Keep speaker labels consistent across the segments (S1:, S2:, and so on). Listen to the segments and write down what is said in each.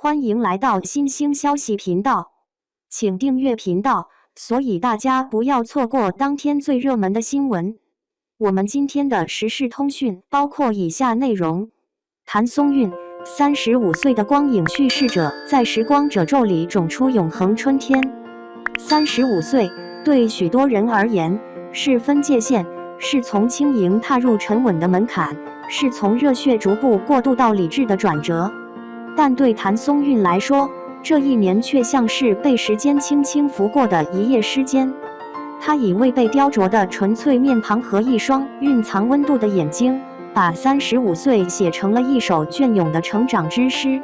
S1: 欢迎来到新兴消息频道，请订阅频道，所以大家不要错过当天最热门的新闻。我们今天的时事通讯包括以下内容：谭松韵，35岁的光影叙事者，在时光褶皱里种出永恒春天。35岁对许多人而言是分界线，是从轻盈踏入沉稳的门槛，是从热血逐步过渡到理智的转折。但对谭松韵来说，这一年却像是被时间轻轻拂过的一夜诗间。她以未被雕琢的纯粹面庞和一双蕴藏温度的眼睛，把35岁写成了一首隽永的成长之诗。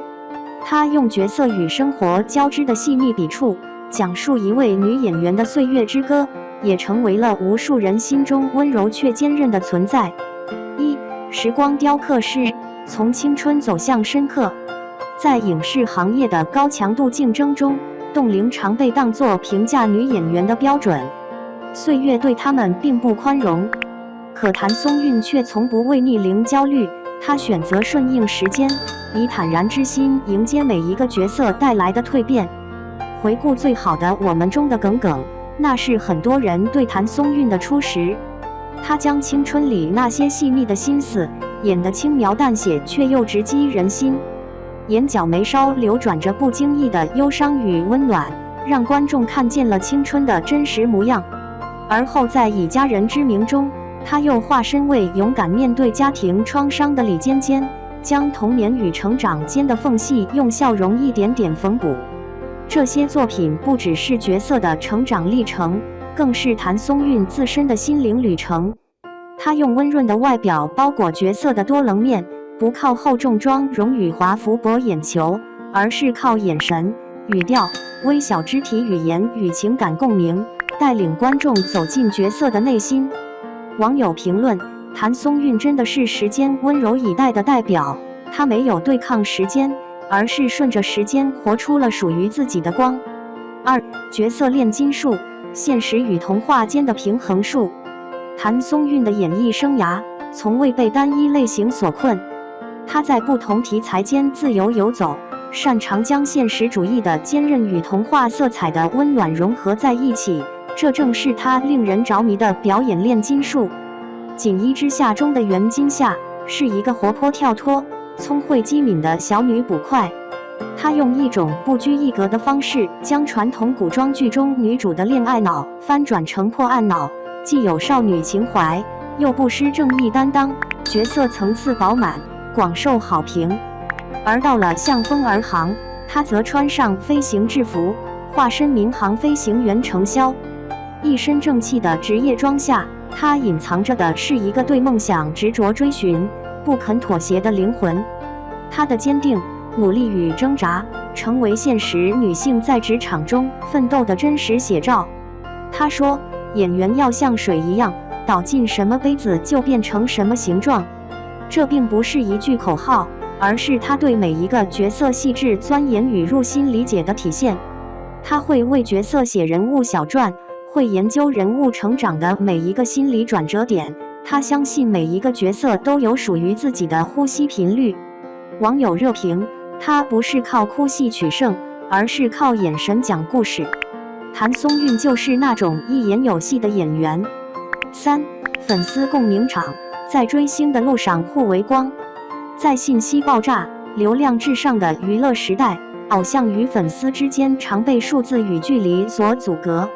S1: 她用角色与生活交织的细腻笔触，讲述一位女演员的岁月之歌，也成为了无数人心中温柔却坚韧的存在。时光雕刻师，从青春走向深刻。在影视行业的高强度竞争中，冻龄常被当作评价女演员的标准。岁月对他们并不宽容，可谭松韵却从不为逆龄焦虑。她选择顺应时间，以坦然之心迎接每一个角色带来的蜕变。回顾最好的我们中的耿耿，那是很多人对谭松韵的初识。她将青春里那些细腻的心思演得轻描淡写，却又直击人心。眼角眉梢流转着不经意的忧伤与温暖，让观众看见了青春的真实模样。而后在以家人之名中，她又化身为勇敢面对家庭创伤的李尖尖，将童年与成长间的缝隙用笑容一点点缝补。这些作品不只是角色的成长历程，更是谭松韵自身的心灵旅程。她用温润的外表包裹角色的多棱面，不靠厚重妆容与华服博眼球，而是靠眼神、语调、微小肢体语言与情感共鸣，带领观众走进角色的内心。网友评论：谭松韵真的是时间温柔以待的代表，她没有对抗时间，而是顺着时间活出了属于自己的光。角色炼金术，现实与童话间的平衡术。谭松韵的演艺生涯从未被单一类型所困，她在不同题材间自由游走，擅长将现实主义的坚韧与童话色彩的温暖融合在一起，这正是她令人着迷的表演炼金术。锦衣之下中的袁今夏是一个活泼跳脱、聪慧机敏的小女捕快，她用一种不拘一格的方式，将传统古装剧中女主的恋爱脑翻转成破案脑，既有少女情怀，又不失正义担当，角色层次饱满，广受好评。而到了向风而航，她则穿上飞行制服，化身民航飞行员程潇。一身正气的职业装下，她隐藏着的是一个对梦想执着追寻、不肯妥协的灵魂。她的坚定、努力与挣扎，成为现实女性在职场中奋斗的真实写照。她说：“演员要像水一样，倒进什么杯子就变成什么形状。”这并不是一句口号，而是他对每一个角色细致钻研与入心理解的体现。他会为角色写人物小传，会研究人物成长的每一个心理转折点。他相信每一个角色都有属于自己的呼吸频率。网友热评：他不是靠哭戏取胜，而是靠眼神讲故事。谭松韵就是那种一言有戏的演员。粉丝共鸣场，在追星的路上互为光。在信息爆炸、流量至上的娱乐时代，偶像与粉丝之间常被数字与距离所阻隔，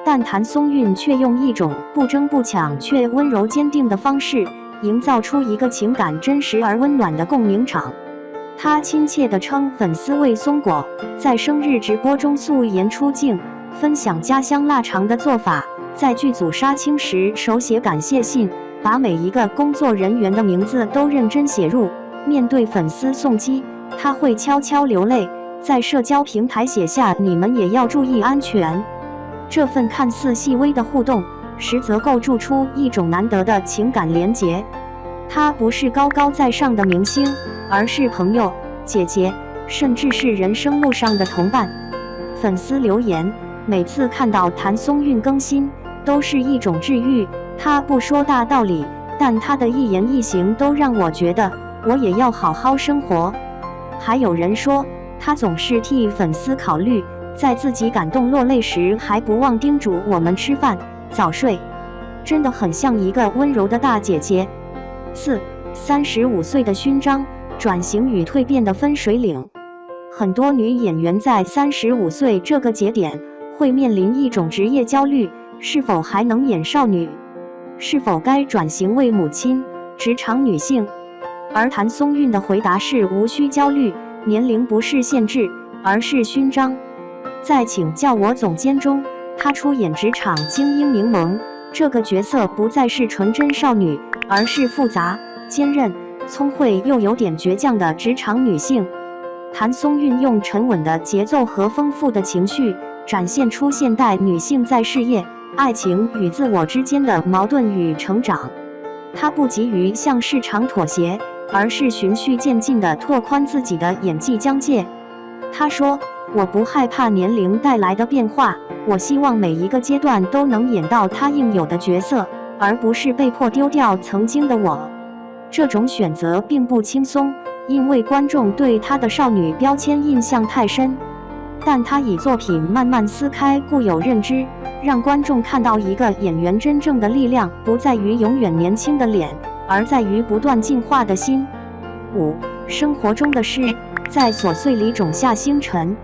S1: 但谭松韵却用一种不争不抢却温柔坚定的方式，营造出一个情感真实而温暖的共鸣场。她亲切地称粉丝为松果，在生日直播中素颜出镜，分享家乡腊肠的做法，在剧组杀青时手写感谢信，把每一个工作人员的名字都认真写入。面对粉丝送机，她会悄悄流泪，在社交平台写下“你们也要注意安全”。这份看似细微的互动，实则构筑出一种难得的情感连结。她不是高高在上的明星，而是朋友、姐姐，甚至是人生路上的同伴。粉丝留言：每次看到谭松韵更新，都是一种治愈。她不说大道理，但她的一言一行都让我觉得我也要好好生活。还有人说，他总是替粉丝考虑，在自己感动落泪时还不忘叮嘱我们吃饭、早睡，真的很像一个温柔的大姐姐。4、35岁的勋章，转型与蜕变的分水岭。很多女演员在35岁这个节点会面临一种职业焦虑，是否还能演少女？是否该转型为母亲、职场女性？而谭松韵的回答是无需焦虑，年龄不是限制，而是勋章。在请叫我总监中，她出演职场精英柠檬，这个角色不再是纯真少女，而是复杂、坚韧、聪慧又有点倔强的职场女性。谭松韵用沉稳的节奏和丰富的情绪，展现出现代女性在事业、爱情与自我之间的矛盾与成长。她不急于向市场妥协，而是循序渐进地拓宽自己的演技疆界。她说：“我不害怕年龄带来的变化，我希望每一个阶段都能演到她应有的角色，而不是被迫丢掉曾经的我。”这种选择并不轻松，因为观众对她的少女标签印象太深。但她以作品慢慢撕开固有认知，让观众看到一个演员真正的力量不在于永远年轻的脸，而在于不断进化的心。5、生活中的事，在琐碎里种下星辰。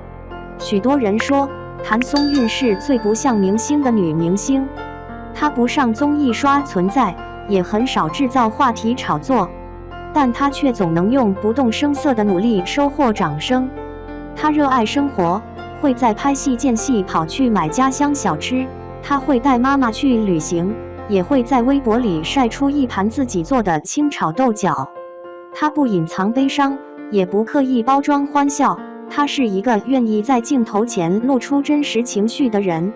S1: 许多人说谭松韵是最不像明星的女明星，她不上综艺刷存在，也很少制造话题炒作，但她却总能用不动声色的努力收获掌声。她热爱生活，会在拍戏间隙跑去买家乡小吃，她会带妈妈去旅行，也会在微博里晒出一盘自己做的清炒豆角。她不隐藏悲伤，也不刻意包装欢笑，她是一个愿意在镜头前露出真实情绪的人。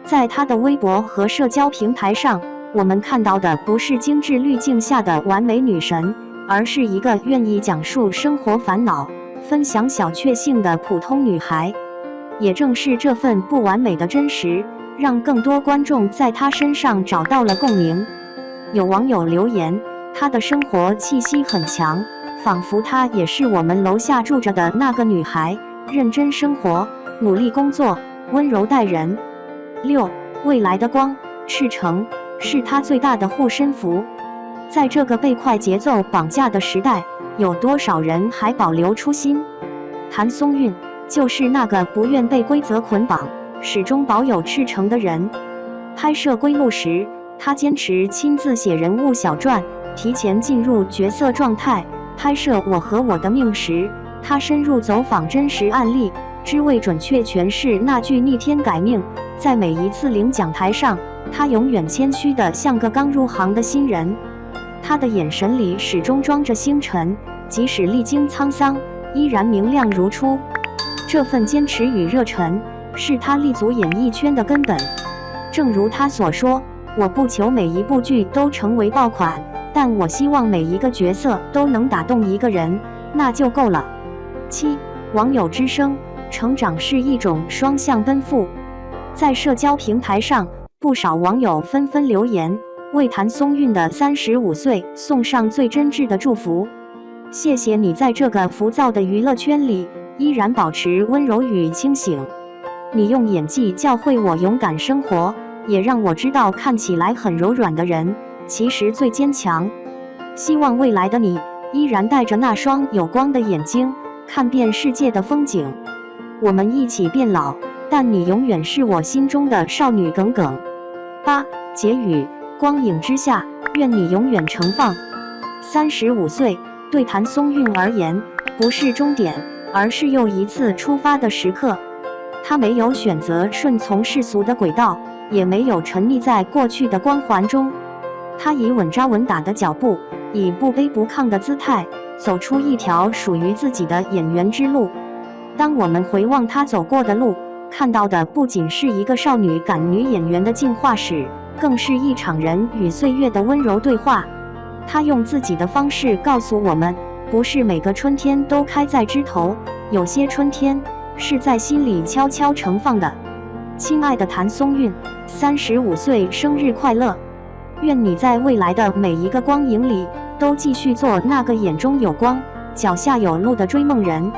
S1: 在她的微博和社交平台上，我们看到的不是精致滤镜下的完美女神，而是一个愿意讲述生活烦恼、分享小确幸的普通女孩。也正是这份不完美的真实，让更多观众在她身上找到了共鸣。有网友留言，她的生活气息很强，仿佛她也是我们楼下住着的那个女孩，认真生活，努力工作，温柔待人。6、未来的光，赤诚，是她最大的护身符。在这个被快节奏绑架的时代，有多少人还保留初心？谭松韵就是那个不愿被规则捆绑，始终保有赤诚的人。拍摄《归路》时，她坚持亲自写人物小传，提前进入角色状态。拍摄《我和我的命》时，她深入走访真实案例，只为准确诠释那句逆天改命。在每一次领奖台上，她永远谦虚得像个刚入行的新人。她的眼神里始终装着星辰，即使历经沧桑，依然明亮如初。这份坚持与热忱，是她立足演艺圈的根本。正如她所说：“我不求每一部剧都成为爆款，但我希望每一个角色都能打动一个人，那就够了。”7、网友之声，成长是一种双向奔赴。在社交平台上，不少网友纷纷留言，为谭松韵的35岁送上最真挚的祝福。谢谢你在这个浮躁的娱乐圈里，依然保持温柔与清醒。你用演技教会我勇敢生活，也让我知道看起来很柔软的人，其实最坚强。希望未来的你，依然带着那双有光的眼睛，看遍世界的风景。我们一起变老，但你永远是我心中的少女耿耿。8、结语，光影之下，愿你永远盛放。35岁，对谭松韵而言，不是终点，而是又一次出发的时刻。她没有选择顺从世俗的轨道，也没有沉溺在过去的光环中。她以稳扎稳打的脚步，以不卑不亢的姿态，走出一条属于自己的演员之路。当我们回望她走过的路，看到的不仅是一个少女感女演员的进化史，更是一场人与岁月的温柔对话。她用自己的方式告诉我们，不是每个春天都开在枝头，有些春天是在心里悄悄盛放的。亲爱的谭松韵，35岁生日快乐！愿你在未来的每一个光影里，都继续做那个眼中有光、脚下有路的追梦人。